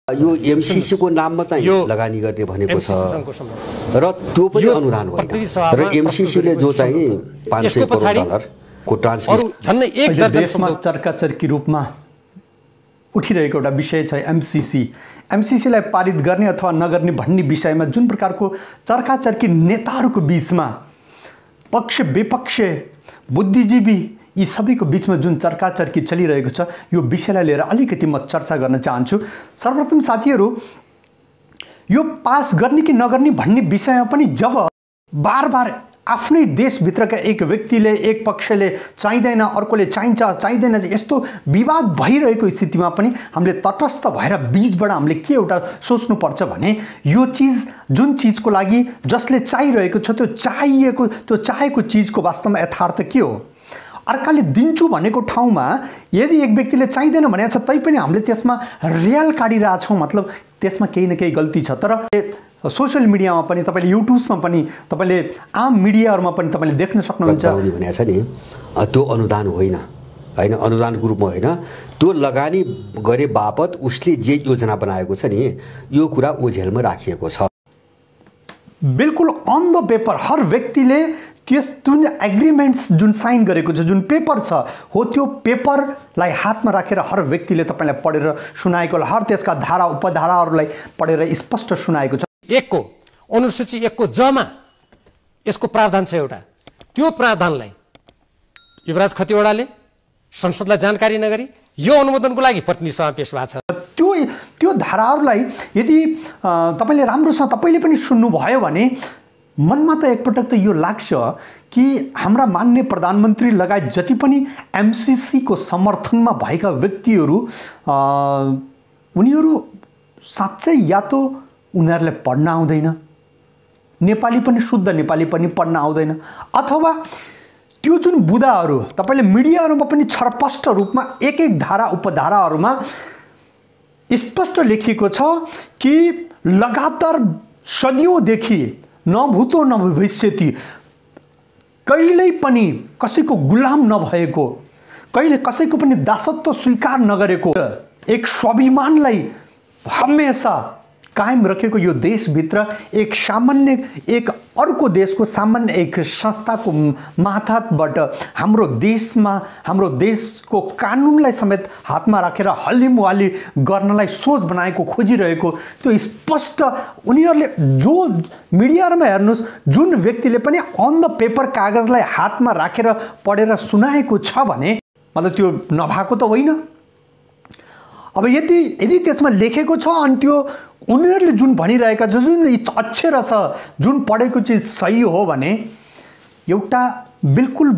यो एमसीसी को नाममा चाहिँ लगानी गर्ने भनेको छ र त्यो पनि अनुदान होइन र एमसीसी ले जो चाहिँ 500 करोड डलर को ट्रान्समिसन झन्नै एक दर्जन देशमा चर्काचर्की रूपमा उठिरहेको एउटा विषय छ एमसीसी लाई पारित गर्ने अथवा नगर्ने भन्ने विषयमा जुन प्रकारको चर्काचर्की नेताहरूको बीचमा पक्ष विपक्ष बुद्धिजीवी यी सबैको बीचमा जुन चर्काचर्की चलिरहेको छ यो विषयलाई लिएर अलिकति म चर्चा गर्न चाहन्छु। सर्वप्रथम साथीहरू यो पास गर्ने कि नगर्ने भन्ने विषयमा पनि जब बारबार आफ्नै देशभित्रका एक व्यक्तिले एक पक्षले चाहिँदैन अर्कोले चाहिँदैन यस्तो विवाद भइरहेको स्थितिमा पनि हामीले तटस्थ भएर बीचबाट हामीले के एउटा सोच्नुपर्छ भने यो चीज जुन चीजको लागि जसले चाहिरहेको छ त्यो चाहेको चीजको वास्तवमा यथार्थ के हो। अर्काले दिन्छु भनेको ठाउँमा यदि एक व्यक्तिले चाहिँदैन भनेको छ तै पनि हामीले त्यसमा रियल काटिरहेछौँ, मतलब त्यसमा केही न केही गल्ती छ। तर सोशल मिडियामा पनि तपाईले युट्युबमा पनि तपाईले आम मिडियाहरुमा पनि तपाईले देख्न सक्नुहुन्छ भनेको छ नि त्यो अनुदान होइन अनुदानको रूपमा होइन, त्यो लगानी गरे बापत उसले जे योजना बनाएको छ नि यो कुरा ओझेलमा राखिएको छ। बिल्कुल अन द पेपर हर व्यक्तिले त्यस जुन एग्रीमेन्ट्स जुन साइन गरेको छ जुन पेपर छ हो त्यो पेपरलाई हातमा राखेर हर व्यक्तिले तपाईलाई पढेर सुनाएको हर त्यसका धारा उपधाराहरूलाई पढेर स्पष्ट सुनाएको छ। एकको अनुसूची एकको जमा यसको प्रावधान छ एउटा, त्यो प्रावधानलाई युवराज खतिवडाले संसदलाई जानकारी नगरी यो अनुमोदनको लागि प्रतिनिधि सभामा पेश भएको छ। त्यो धाराहरूलाई यदि तपाईले राम्रोसँग तपाईले पनि सुन्नु भयो भने मनमा त एकपटक त यो लाग्छ कि हाम्रा मान्य प्रधानमन्त्री लगायत जति पनि एमसीसी को समर्थनमा भएका व्यक्तिहरू उनीहरू साच्चै या त उनीहरूलाई पढ्न आउँदैन, नेपाली पनि शुद्ध नेपाली पनि पढ्न आउँदैन, अथवा त्यो जुन बुदाहरू तपाईले मिडियाहरुमा पनि छरपष्ट रूपमा एक एक धारा उपधाराहरुमा स्पष्ट लेखिएको छ कि लगातार सदियौंदेखि न भूतो न भविष्यति कहिल्यै पनि कसैको गुलाम नभएको, कहिले कसैको पनि दासत्व स्वीकार नगरेको, एक स्वाभिमानलाई हमेशा कायम रखेको यो देशभित्र एक सामान्य एक अर्को देशको सामान्य एक संस्थाको माथाबाट हाम्रो देशमा हाम्रो देशको कानुनलाई समेत हातमा राखेर हल्लीमुहाली गर्नलाई सोच बनाएको खोजिरहेको त्यो स्पष्ट उनीहरूले जो मिडियामा हेर्नुस् जुन व्यक्तिले पनि अन द पेपर कागजलाई हातमा राखेर पढेर सुनाएको छ भने मतलब त्यो नभएको त होइन। अब यदि त्यसमा लेखेको छ अनि त्यो उनीहरूले जुन भनिरहेका छ जुन अक्षर छ जुन पढेको चिज सही हो भने एउटा बिल्कुल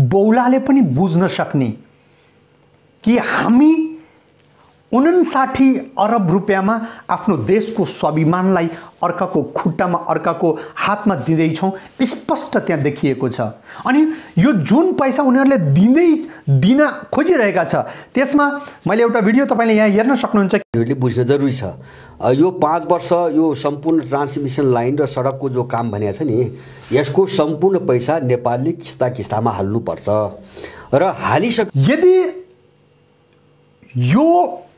बौलाले पनि बुझ्न सक्ने कि हामी 59 अरब रुपैयाँमा आफ्नो देशको स्वाभिमानलाई अर्काको खुट्टामा अर्काको हातमा दिँदैछौँ स्पष्ट त्यहाँ देखिएको छ। अनि यो जुन पैसा उनीहरूले दिन खोजिरहेका छ त्यसमा मैले एउटा भिडियो तपाईले यहाँ हेर्न सक्नुहुन्छ। उनीहरूले बुझ्न जरुरी छ यो 5 वर्ष यो सम्पूर्ण ट्रान्समिसन लाइन र सडकको जो काम भनेको छ नि यसको सम्पूर्ण पैसा नेपालले किस्तामा हाल्नुपर्छ र यदि यो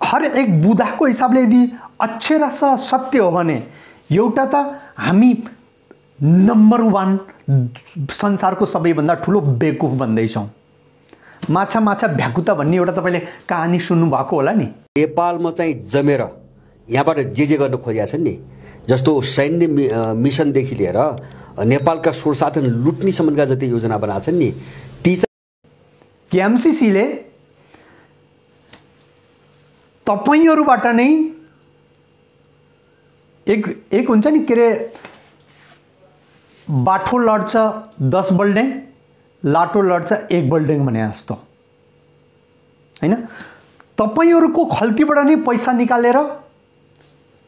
हर एक बुदाको हिसाबले यदि अक्षरशः सत्य हो भने एउटा त हामी नम्बर 1 संसारको सबैभन्दा ठुलो बेवकुफ बन्दैछौँ। माछा भ्याकुता भन्ने एउटा तपाईले कहानी सुन्नु भएको होला नि। नेपालमा चाहिँ जमेर यहाँबाट जे गर्न खोजेका छन् नि जस्तो सैन्य मिसनदेखि लिएर नेपालका स्वसाधन लुट्ने सम्बन्धका जति योजना बनाएका छन् नि ती चाहिँ एमसीसीले तपाईहरुबाट नै एक हुन्छ नि के रे बाठो लड्छ 10 बल्डेङ लाटो लड्छ 1 बल्डेङ भने जस्तो हैन। तपाईहरुको खल्तीबाट नै पैसा निकालेर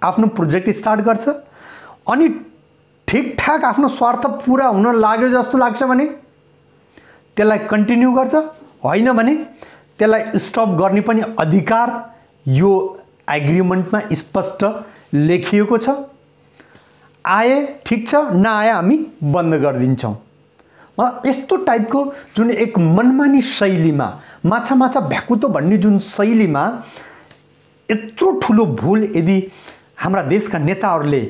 आफ्नो प्रोजेक्ट स्टार्ट गर्छ अनि ठीकठाक आफ्नो स्वार्थ पूरा हुन लाग्यो जस्तो लाग्छ भने त्यसलाई कन्टिन्यू गर्छ, होइन भने त्यसलाई स्टप गर्ने पनि अधिकार यो एग्रीमेन्टमा स्पष्ट लेखिएको छ। आए ठीक छ, नआए हामी बन्द गरिदिन्छौँ। यस्तो टाइपको जुन एक मनमानी शैलीमा माछा भ्याकुतो भन्ने जुन शैलीमा यत्रो ठुलो भूल यदि हाम्रा देशका नेताहरूले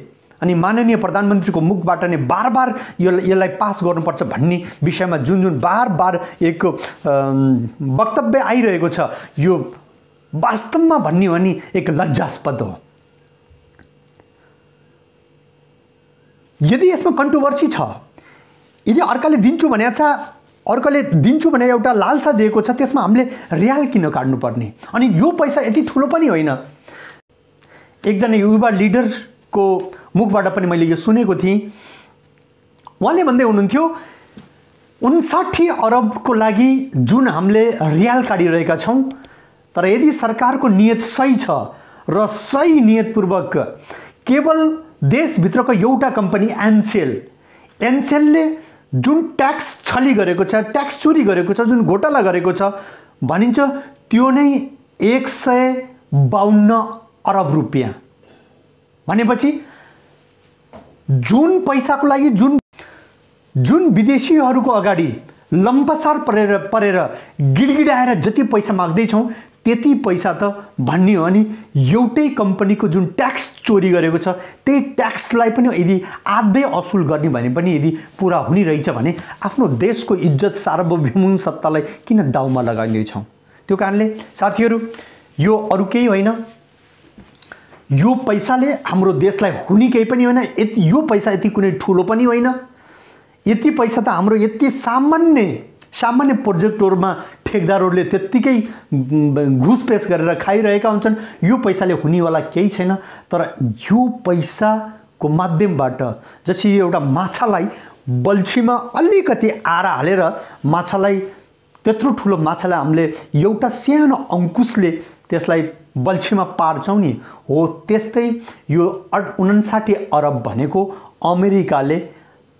अनि माननीय प्रधानमन्त्रीको मुखबाट नै बार यसलाई पास गर्नुपर्छ भन्ने विषयमा जुन बार एक वक्तव्य आइरहेको छ, यो वास्तवमा भन्ने हो भने एक लज्जास्पद हो। यदि यसमा कन्ट्रोभर्सी छ, यदि अर्काले दिन्छु भनेको छ, अर्काले दिन्छु भनेर एउटा लालसा दिएको छ, त्यसमा हामीले रियाल किन काट्नुपर्ने? अनि यो पैसा यति ठुलो पनि होइन। एकजना युवा लिडरको मुखबाट पनि मैले यो सुनेको थिएँ। उहाँले भन्दै हुनुहुन्थ्यो 59 अरबको लागि जुन हामीले रियाल काटिरहेका छौँ, तर यदि सरकारको नियत सही छ र सही नियतपूर्वक केवल देशभित्रको एउटा कम्पनी एनसेलले जुन ट्याक्स छली गरेको छ, ट्याक्स चोरी गरेको छ, जुन घोटाला गरेको छ भनिन्छ, त्यो नै 152 अरब रुपियाँ भनेपछि जुन पैसाको लागि जुन विदेशीहरूको अगाडि लम्पसार परेर गिडगिडाएर जति पैसा माग्दैछौँ त्यति पैसा त भन्ने हो अनि एउटै कम्पनीको जुन ट्याक्स चोरी गरेको छ त्यही ट्याक्सलाई पनि यदि आधै असुल गर्ने भने पनि यदि पुरा हुने रहेछ भने आफ्नो देशको इज्जत सार्वभौम सत्तालाई किन दाउमा लगाइदिन्छौँ? त्यो कारणले साथीहरू, यो अरू केही होइन, यो पैसाले हाम्रो देशलाई हुने केही पनि होइन। यो पैसा यति कुनै ठुलो पनि होइन। यति पैसा त हाम्रो यति सामान्य प्रोजेक्टहरूमा ठेकदारहरूले त्यत्तिकै घुसपेस गरेर खाइरहेका हुन्छन्। यो पैसाले हुनेवाला केही छैन। तर यो पैसाको माध्यमबाट जसरी एउटा माछालाई बल्छीमा अलिकति आरा हालेर माछालाई, त्यत्रो ठुलो माछालाई हामीले एउटा सानो अंकुशले त्यसलाई बल्छीमा पार्छौँ नि, हो त्यस्तै यो 59 अरब भनेको अमेरिकाले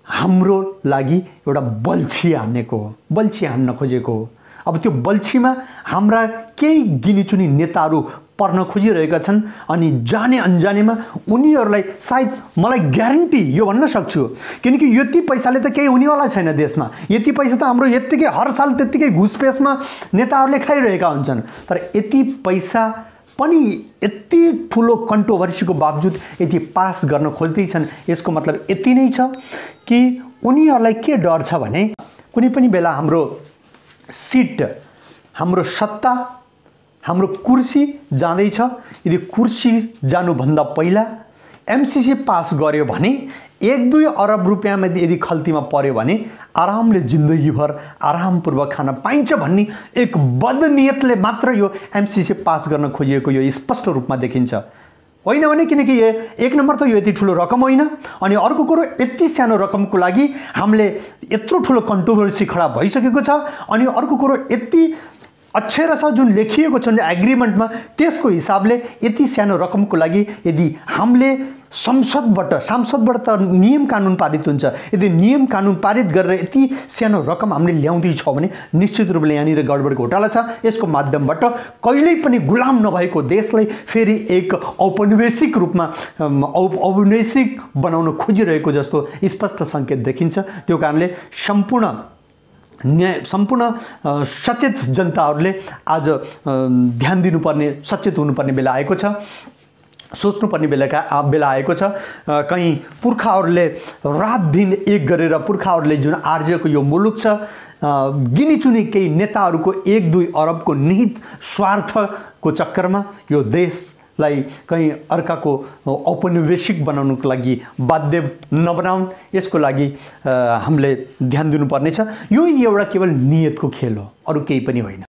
हाम्रो लागि एउटा बल्छी हान्न खोजेको हो। अब त्यो बल्छीमा हाम्रा केही गिनीचुनी नेताहरू पर्न खोजिरहेका छन् अनि जाने अनजानेमा उनीहरूलाई सायद मलाई ग्यारेन्टी यो भन्न सक्छु, किनकि यति पैसाले त केही हुनेवाला छैन देशमा। यति पैसा त हाम्रो यत्तिकै हर साल त्यत्तिकै घुसपेसमा नेताहरूले खाइरहेका हुन्छन्। तर यति पैसा पनि यति ठुलो कन्ट्रोभर्सीको बावजुद यति पास गर्न खोज्दैछन्, यसको मतलब यति नै छ कि उनीहरूलाई के डर छ भने कुनै पनि बेला हाम्रो सिट, हाम्रो सत्ता, हाम्रो कुर्सी जाँदैछ। यदि कुर्सी जानुभन्दा पहिला एमसीसी पास गर्यो भने 1-2 अरब रुपियाँमा यदि खल्तीमा पर्यो भने आरामले जिन्दगीभर आरामपूर्वक खान पाइन्छ भन्ने एक बदनियतले मात्र यो एमसीसी पास गर्न खोजिएको यो स्पष्ट रूपमा देखिन्छ। होइन भने किनकि एक नम्बर त यो यति ठुलो रकम होइन, अनि अर्को कुरो यति सानो रकमको लागि हामीले यत्रो ठुलो कन्ट्रोभर्सी खडा भइसकेको छ। अनि अर्को कुरो यति अक्षर छ जुन लेखिएको छ एग्रिमेन्टमा, त्यसको हिसाबले यति सानो रकमको लागि यदि हामीले सांसदबाट त नियम कानुन पारित हुन्छ, यदि नियम कानुन पारित गरेर यति सानो रकम हामीले ल्याउँदैछौँ भने निश्चित रूपले यहाँनिर गडबड घोटाला छ। यसको माध्यमबाट कहिल्यै पनि गुलाम नभएको देशलाई फेरि एक औपनिवेशिक रूपमा औपनिवेशिक बनाउन खोजिरहेको जस्तो स्पष्ट सङ्केत देखिन्छ। त्यो कारणले सम्पूर्ण सचेत जनताहरूले आज ध्यान दिनुपर्ने, सचेत हुनुपर्ने बेला आएको छ, सोच्नुपर्ने बेला आएको छ। कहीँ पुर्खाहरूले रात दिन एक गरेर पुर्खाहरूले जुन आर्जेको यो मुलुक छ, गिनीचुनी केही नेताहरूको 1-2 अरबको निहित स्वार्थको चक्करमा यो देशलाई कहीँ अर्काको औपनिवेशिक बनाउनको लागि बाध्य नबनाउन्, यसको लागि हामीले ध्यान दिनुपर्नेछ। यो एउटा केवल नियतको खेल हो, अरू केही पनि होइन।